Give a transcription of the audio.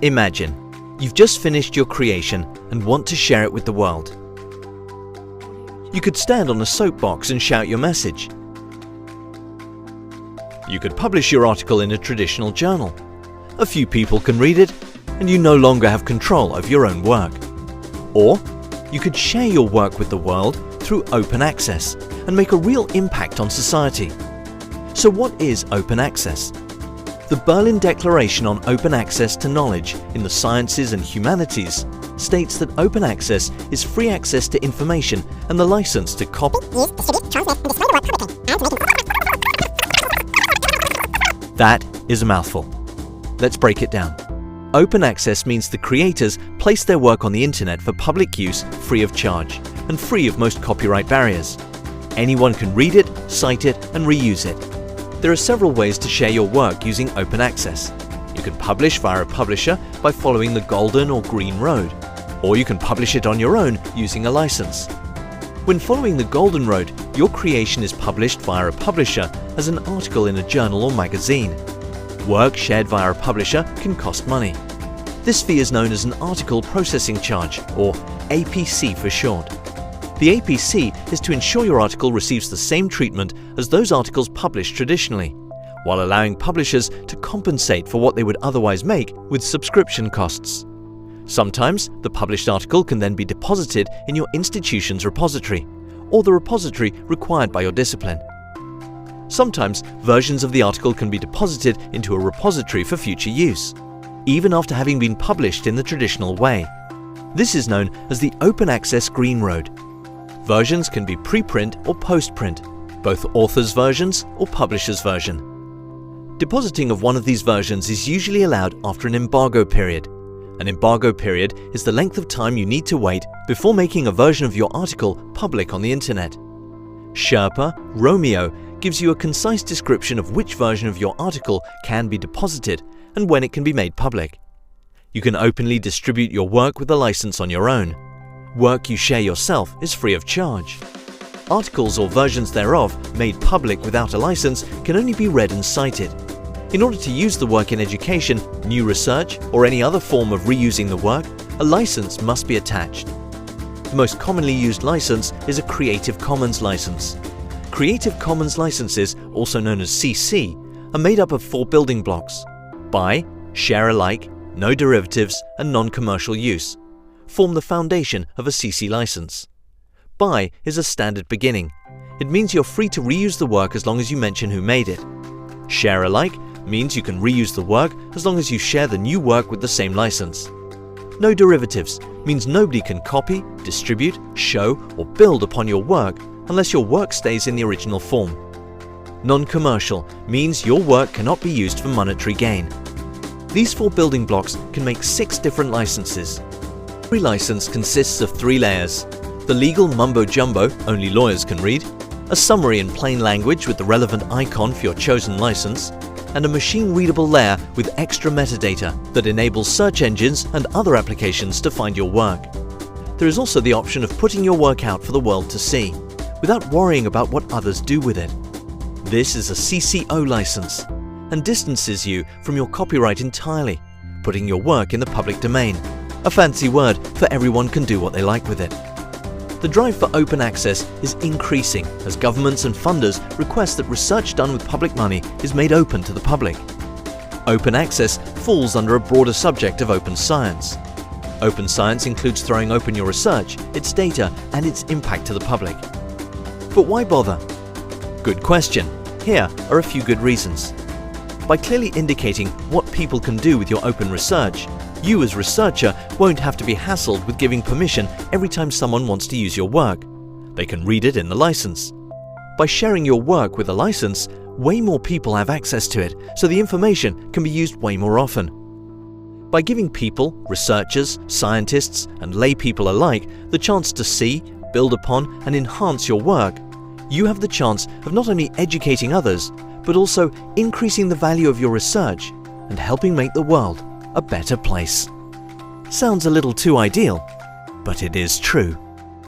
Imagine you've just finished your creation and want to share it with the world. You could stand on a soapbox and shout your message. You could publish your article in a traditional journal. A few people can read it, and you no longer have control over your own work. Or you could share your work with the world through open access and make a real impact on society. So what is open access? The Berlin Declaration on Open Access to Knowledge in the Sciences and Humanities states that open access is free access to information and the license to copy, use, distribute, transmit, and display the work publicly, and to make. That is a mouthful. Let's break it down. Open access means the creators place their work on the internet for public use free of charge and free of most copyright barriers. Anyone can read it, cite it, and reuse it. There are several ways to share your work using open access. You can publish via a publisher by following the golden or green road, or you can publish it on your own using a license. When following the golden road, your creation is published via a publisher as an article in a journal or magazine. Work shared via a publisher can cost money. This fee is known as an article processing charge, or APC for short. The APC is to ensure your article receives the same treatment as those articles published traditionally, while allowing publishers to compensate for what they would otherwise make with subscription costs. Sometimes the published article can then be deposited in your institution's repository, or the repository required by your discipline. Sometimes versions of the article can be deposited into a repository for future use, even after having been published in the traditional way. This is known as the Open Access Green Road. Versions can be preprint or postprint, both author's versions or publisher's version. Depositing of one of these versions is usually allowed after an embargo period. An embargo period is the length of time you need to wait before making a version of your article public on the internet. Sherpa Romeo gives you a concise description of which version of your article can be deposited and when it can be made public. You can openly distribute your work with a license on your own. Work you share yourself is free of charge. Articles or versions thereof made public without a license can only be read and cited. In order to use the work in education, new research, or any other form of reusing the work, a license must be attached. The most commonly used license is a Creative Commons license. Creative Commons licenses, also known as CC, are made up of 4 building blocks: buy, share alike, no derivatives, and non-commercial use form the foundation of a CC license. Buy is a standard beginning. It means you're free to reuse the work as long as you mention who made it. Share alike means you can reuse the work as long as you share the new work with the same license. No derivatives means nobody can copy, distribute, show, or build upon your work unless your work stays in the original form. Non-commercial means your work cannot be used for monetary gain. These 4 building blocks can make 6 different licenses. Every license consists of 3 layers: the legal mumbo-jumbo only lawyers can read, a summary in plain language with the relevant icon for your chosen license, and a machine-readable layer with extra metadata that enables search engines and other applications to find your work. There is also the option of putting your work out for the world to see, without worrying about what others do with it. This is a CCO license and distances you from your copyright entirely, putting your work in the public domain. A fancy word for everyone can do what they like with it. The drive for open access is increasing as governments and funders request that research done with public money is made open to the public. Open access falls under a broader subject of open science. Open science includes throwing open your research, its data, and its impact to the public. But why bother? Good question. Here are a few good reasons. By clearly indicating what people can do with your open research, you as researcher won't have to be hassled with giving permission every time someone wants to use your work. They can read it in the license. By sharing your work with a license, way more people have access to it, so the information can be used way more often. By giving people, researchers, scientists, and lay people alike the chance to see, build upon, and enhance your work, you have the chance of not only educating others, but also increasing the value of your research and helping make the world a better place. Sounds a little too ideal, but it is true.